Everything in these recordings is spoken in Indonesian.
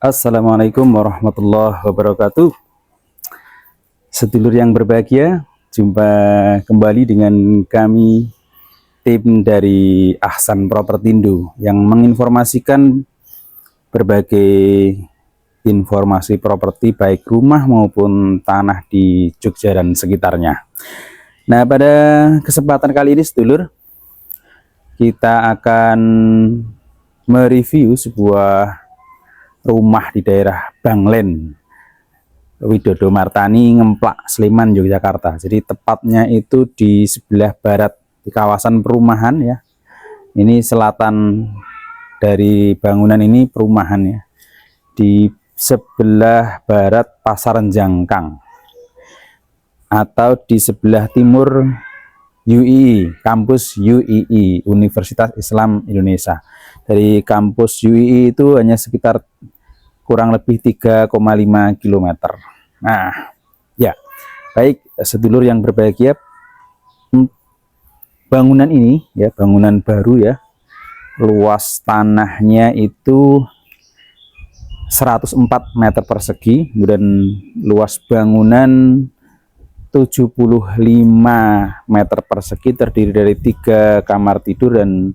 Assalamualaikum warahmatullahi wabarakatuh. Sedulur yang berbahagia, jumpa kembali dengan kami tim dari Ahsan Propertindo yang menginformasikan berbagai informasi properti baik rumah maupun tanah di Jogja dan sekitarnya. Nah, pada kesempatan kali ini sedulur, kita akan mereview sebuah rumah di daerah Banglen, Widodo Martani, Ngemplak, Sleman, Yogyakarta. Jadi tepatnya itu di sebelah barat di kawasan perumahan ya. Ini selatan dari bangunan ini perumahan ya. Di sebelah barat Pasaran Jangkang atau di sebelah timur UII, kampus UII, Universitas Islam Indonesia. Dari kampus UII itu hanya sekitar kurang lebih 3,5 km. Nah, ya, baik sedulur yang berbahagia, bangunan ini ya, bangunan baru ya, luas tanahnya itu 104 meter persegi, kemudian luas bangunan 75 meter persegi, terdiri dari 3 kamar tidur dan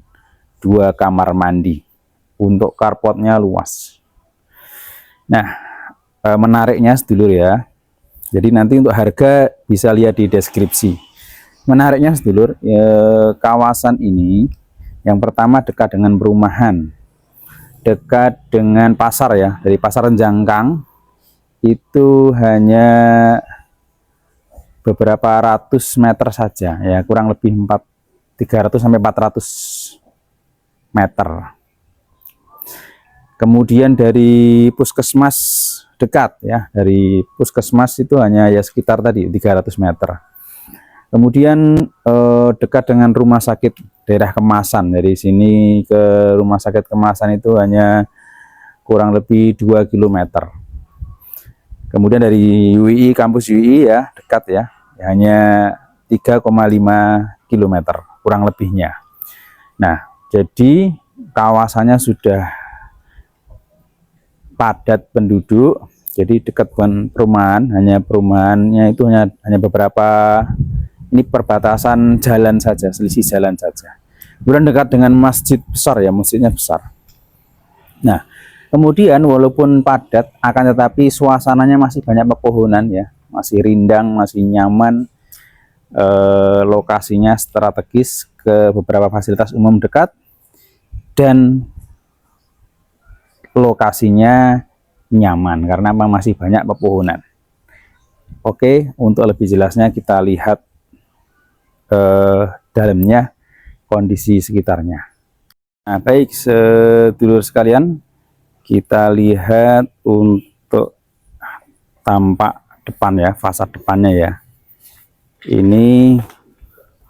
2 kamar mandi. Untuk carportnya luas. Nah, menariknya sedulur ya, jadi nanti untuk harga bisa lihat di deskripsi. Menariknya sedulur, kawasan ini yang pertama dekat dengan perumahan, dekat dengan pasar ya. Dari Pasaran Jangkang itu hanya beberapa ratus meter saja ya, kurang lebih 300 sampai 400 meter. Kemudian dari puskesmas dekat ya, dari puskesmas itu hanya ya sekitar tadi 300 meter. Kemudian dekat dengan rumah sakit daerah Kemasan. Dari sini ke rumah sakit Kemasan itu hanya kurang lebih 2 km. Kemudian dari UII, kampus UII ya dekat ya, hanya 3,5 km kurang lebihnya. Nah, jadi kawasannya sudah padat penduduk, jadi dekat dengan perumahan, hanya perumahannya itu hanya beberapa, ini perbatasan jalan saja, selisih jalan saja. Kemudian dekat dengan masjid besar ya, masjidnya besar. Nah, kemudian walaupun padat, akan tetapi suasananya masih banyak pepohonan ya, masih rindang, masih nyaman. Lokasinya strategis ke beberapa fasilitas umum dekat, dan lokasinya nyaman karena memang masih banyak pepohonan. Oke, untuk lebih jelasnya kita lihat dalamnya, kondisi sekitarnya. Nah, baik sedulur sekalian, kita lihat untuk tampak depan ya, fasad depannya ya. Ini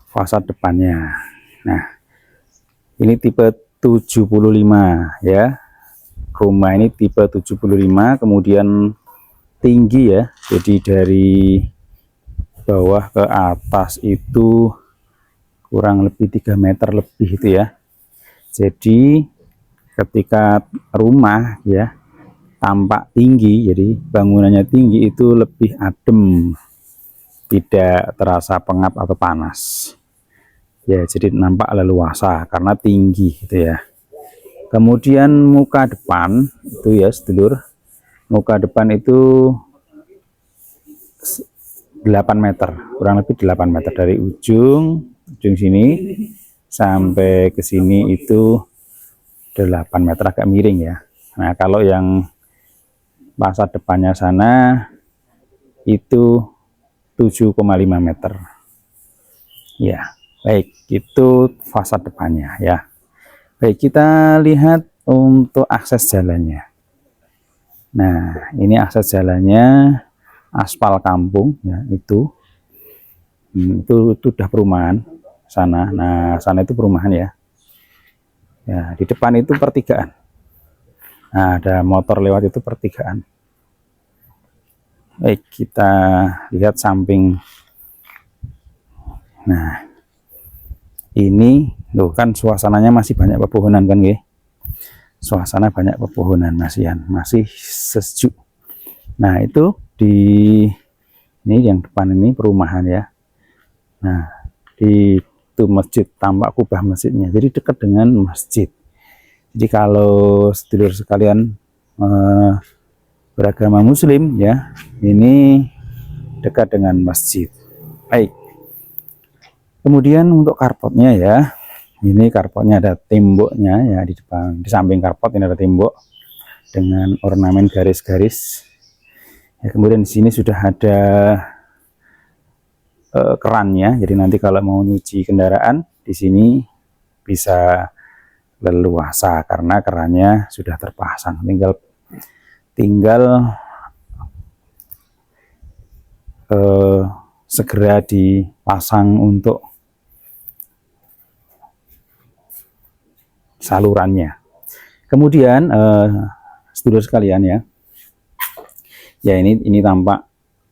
fasad depannya. Nah, ini tipe 75 ya. Rumah ini tipe 75, kemudian tinggi ya, jadi dari bawah ke atas itu kurang lebih 3 meter lebih itu ya. Jadi ketika rumah ya tampak tinggi, jadi bangunannya tinggi, itu lebih adem, tidak terasa pengap atau panas ya, jadi nampak leluasa karena tinggi gitu ya. Kemudian muka depan itu ya sedulur, muka depan itu 8 meter, kurang lebih 8 meter dari ujung sini sampai ke sini itu 8 meter, agak miring ya. Nah, kalau yang fasad depannya sana itu 7,5 meter ya. Baik, itu fasad depannya ya. Baik, kita lihat untuk akses jalannya. Nah, ini akses jalannya aspal kampung ya, itu udah perumahan sana. Nah, sana itu perumahan ya. Ya, di depan itu pertigaan. Nah, ada motor lewat, itu pertigaan. Baik, kita lihat samping. Nah, ini loh, kan suasananya masih banyak pepohonan kan ya. suasana banyak pepohonan, masih sejuk. Nah, itu ini yang depan ini perumahan ya. Nah, itu masjid, tampak kubah masjidnya, jadi dekat dengan masjid. Jadi kalau sedulur sekalian beragama muslim ya, ini dekat dengan masjid. Baik, kemudian untuk karpotnya ya, ini karpotnya ada temboknya ya, di depan, di samping karpot ini ada tembok dengan ornamen garis-garis ya. Kemudian di sini sudah ada kerannya, jadi nanti kalau mau nyuci kendaraan di sini bisa leluasa karena kerannya sudah terpasang, tinggal segera dipasang untuk salurannya. Kemudian sedulur sekalian ya, ini tampak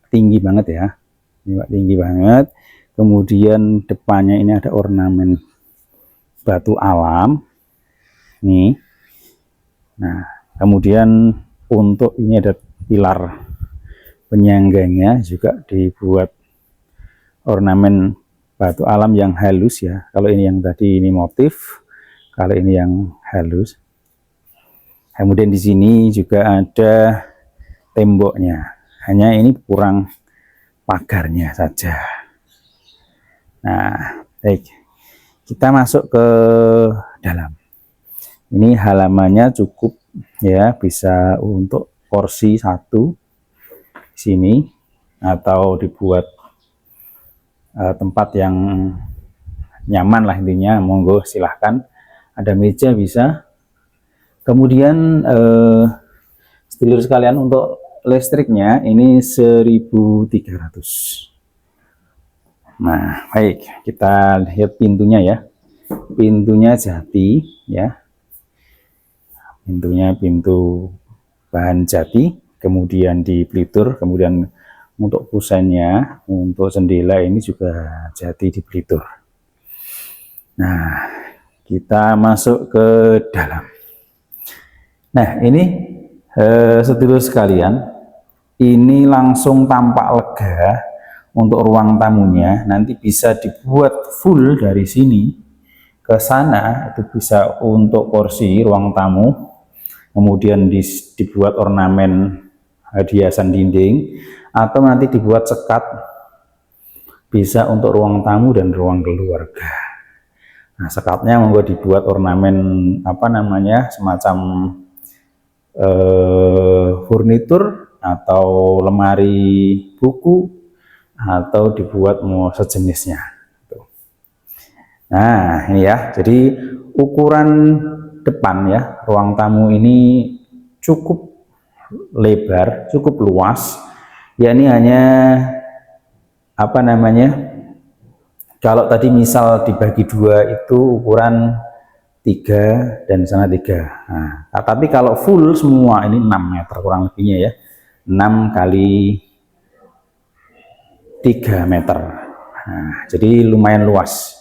tinggi banget ya. Ini tinggi banget. Kemudian depannya ini ada ornamen batu alam nih. Nah, kemudian untuk ini ada pilar penyangganya juga dibuat ornamen batu alam yang halus ya. Kalau ini yang tadi ini motif, kalau ini yang halus. Kemudian di sini juga ada temboknya, hanya ini kurang pagarnya saja. Nah, baik, kita masuk ke dalam. Ini halamannya cukup ya, bisa untuk porsi satu sini, atau dibuat tempat yang nyaman lah intinya, monggo silahkan. Ada meja bisa. Kemudian sedulur sekalian, untuk listriknya ini 1300. Nah, baik, kita lihat pintunya ya. Pintunya jati ya. Pintunya pintu bahan jati, kemudian di pelitur, kemudian untuk kusennya, untuk jendela ini juga jati di pelitur. Nah, kita masuk ke dalam. Nah, ini sedulur sekalian, ini langsung tampak lega. Untuk ruang tamunya nanti bisa dibuat full dari sini ke sana, itu bisa untuk porsi ruang tamu. Kemudian dibuat ornamen hiasan dinding, atau nanti dibuat sekat, bisa untuk ruang tamu dan ruang keluarga. Nah, sekatnya monggo dibuat ornamen apa namanya, semacam furnitur atau lemari buku, atau dibuat mau sejenisnya. Nah, ini ya, jadi ukuran depan ya, ruang tamu ini cukup lebar, cukup luas. Ya, ini hanya apa namanya, kalau tadi misal dibagi dua itu ukuran 3 dan sana 3. Nah, tapi kalau full semua ini 6 meter kurang lebihnya ya, 6 kali 3 meter. Nah, jadi lumayan luas.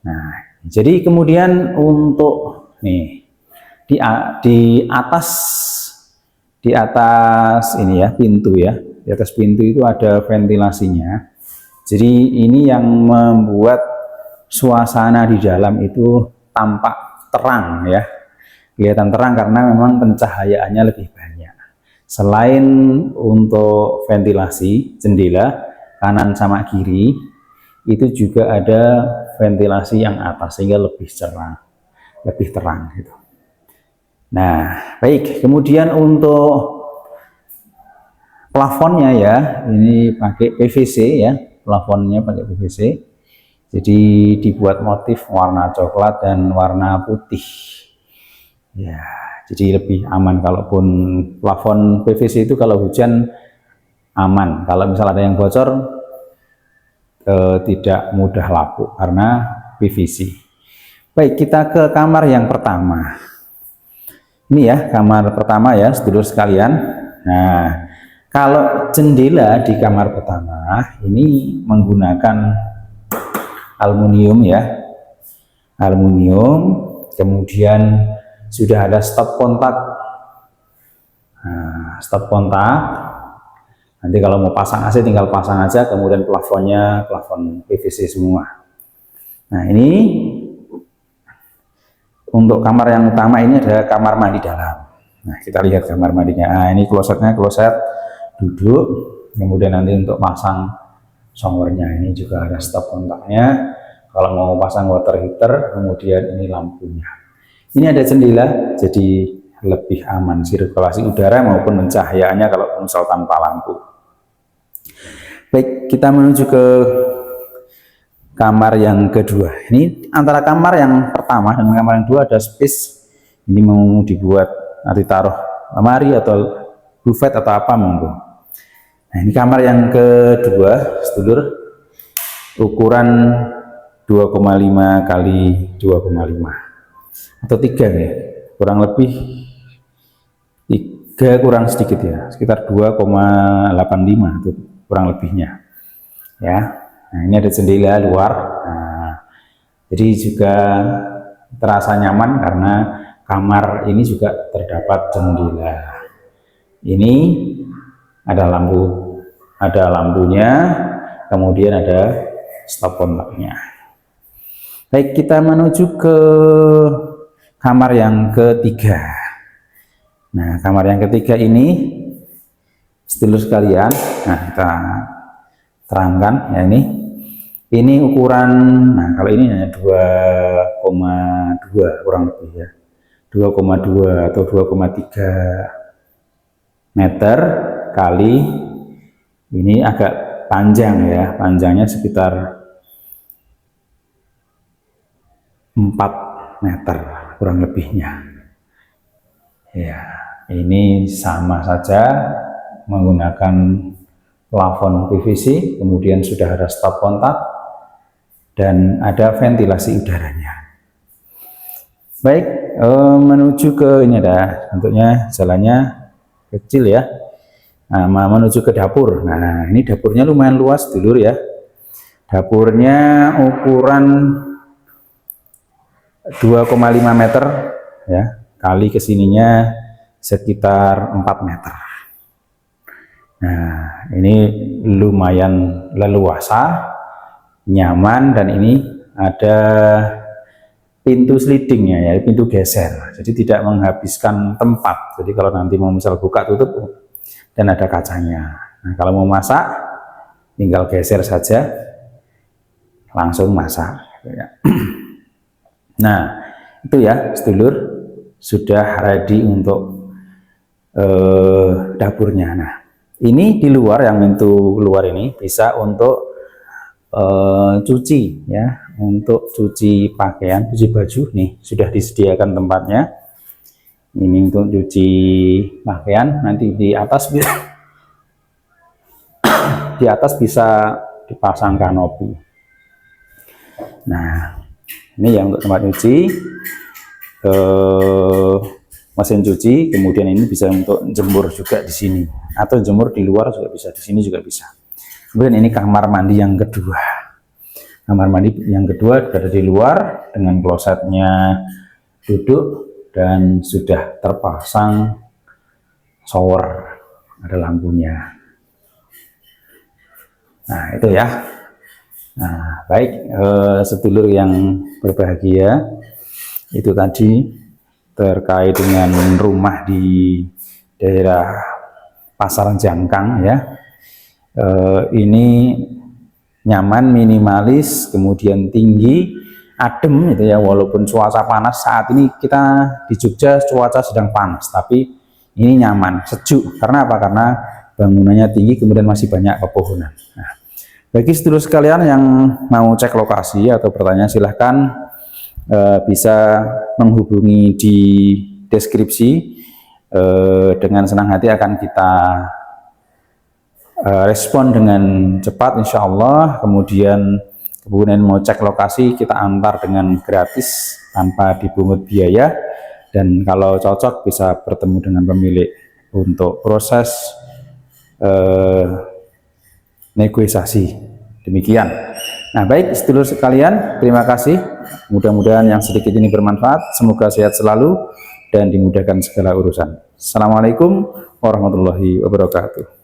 Nah, jadi kemudian untuk nih di atas ini ya, pintu ya. Di atas pintu itu ada ventilasinya. Jadi ini yang membuat suasana di dalam itu tampak terang ya. Kelihatan terang karena memang pencahayaannya lebih banyak. Selain untuk ventilasi jendela kanan sama kiri, itu juga ada ventilasi yang atas sehingga lebih cerah, lebih terang gitu. Nah, baik, kemudian untuk plafonnya ya, ini pakai PVC ya, plafonnya pakai PVC. Jadi dibuat motif warna coklat dan warna putih. Ya, jadi lebih aman. Kalaupun plafon PVC itu kalau hujan aman, kalau misal ada yang bocor tidak mudah lapuk karena PVC. Baik, kita ke kamar yang pertama. Ini ya, kamar pertama ya, sedulur sekalian. Nah, kalau jendela di kamar pertama ini menggunakan aluminium ya, aluminium. Kemudian sudah ada stop kontak. Nah, stop kontak. Nanti kalau mau pasang AC tinggal pasang aja, kemudian plafonnya plafon PVC semua. Nah, ini untuk kamar yang utama ini ada kamar mandi dalam. Nah, kita lihat kamar mandinya. Nah, ini klosetnya, kloset duduk. Kemudian nanti untuk pasang showernya ini juga ada stop kontaknya. Kalau mau pasang water heater, kemudian ini lampunya. Ini ada jendela, jadi lebih aman sirkulasi udara maupun pencahayaannya kalau misal tanpa lampu. Baik, kita menuju ke kamar yang kedua. Ini antara kamar yang pertama dan kamar yang kedua ada space. Ini mau dibuat nanti taruh lemari atau buffet atau apa monggo. Nah, ini kamar yang kedua, sedulur, ukuran 2,5 kali 2,5 atau 3 ya, kurang lebih 3 kurang sedikit ya, sekitar 2,85 itu kurang lebihnya ya. Nah, ini ada jendela luar. Nah, jadi juga terasa nyaman karena kamar ini juga terdapat jendela. Ini ada lampunya, kemudian ada stop kontaknya. Baik, kita menuju ke kamar yang ketiga. Nah, kamar yang ketiga ini, sedulur sekalian, nah kita terangkan ya ini ukuran, nah kalau ini hanya 2,2 kurang lebih ya, 2,2 atau 2,3 meter kali, ini agak panjang ya, panjangnya sekitar 4 meter kurang lebihnya ya. Ini sama saja menggunakan plafon PVC, kemudian sudah ada stop kontak dan ada ventilasi udaranya. Baik, menuju ke ini ada bentuknya jalannya kecil ya. Nah, menuju ke dapur. Nah, ini dapurnya lumayan luas dulur ya. Dapurnya ukuran 2,5 meter ya, kali kesininya sekitar 4 meter. Nah, ini lumayan leluasa, nyaman, dan ini ada pintu slidingnya ya, pintu geser, jadi tidak menghabiskan tempat. Jadi kalau nanti mau misal buka tutup dan ada kacanya. Nah, kalau mau masak tinggal geser saja langsung masak ya. Nah, itu ya sedulur, sudah ready untuk dapurnya. Nah, ini di luar, yang pintu luar ini bisa untuk cuci ya, untuk cuci pakaian, cuci baju. Nih sudah disediakan tempatnya. Ini untuk cuci pakaian. Nanti di atas bisa di atas bisa dipasang kanopi. Nah, ini yang untuk tempat cuci, mesin cuci. Kemudian ini bisa untuk jemur juga di sini, atau jemur di luar juga bisa, di sini juga bisa. Kemudian ini kamar mandi yang kedua. Kamar mandi yang kedua berada di luar dengan klosetnya duduk dan sudah terpasang shower, ada lampunya. Nah, itu ya. Nah, baik, sedulur yang berbahagia, itu tadi terkait dengan rumah di daerah Pasar Jangkang ya. Ini nyaman, minimalis, kemudian tinggi, adem gitu ya. Walaupun cuaca panas, saat ini kita di Jogja cuaca sedang panas, tapi ini nyaman, sejuk. Karena apa? Karena bangunannya tinggi, kemudian masih banyak pepohonan. Nah, bagi sedulur sekalian yang mau cek lokasi atau bertanya, silahkan bisa menghubungi di deskripsi. Dengan senang hati akan kita respon dengan cepat insya Allah. Kemudian mau cek lokasi, kita antar dengan gratis tanpa dipungut biaya, dan kalau cocok bisa bertemu dengan pemilik untuk proses negosiasi. Demikian. Nah, baik sedulur sekalian, terima kasih. Mudah-mudahan yang sedikit ini bermanfaat. Semoga sehat selalu. dan dimudahkan segala urusan. Assalamualaikum warahmatullahi wabarakatuh.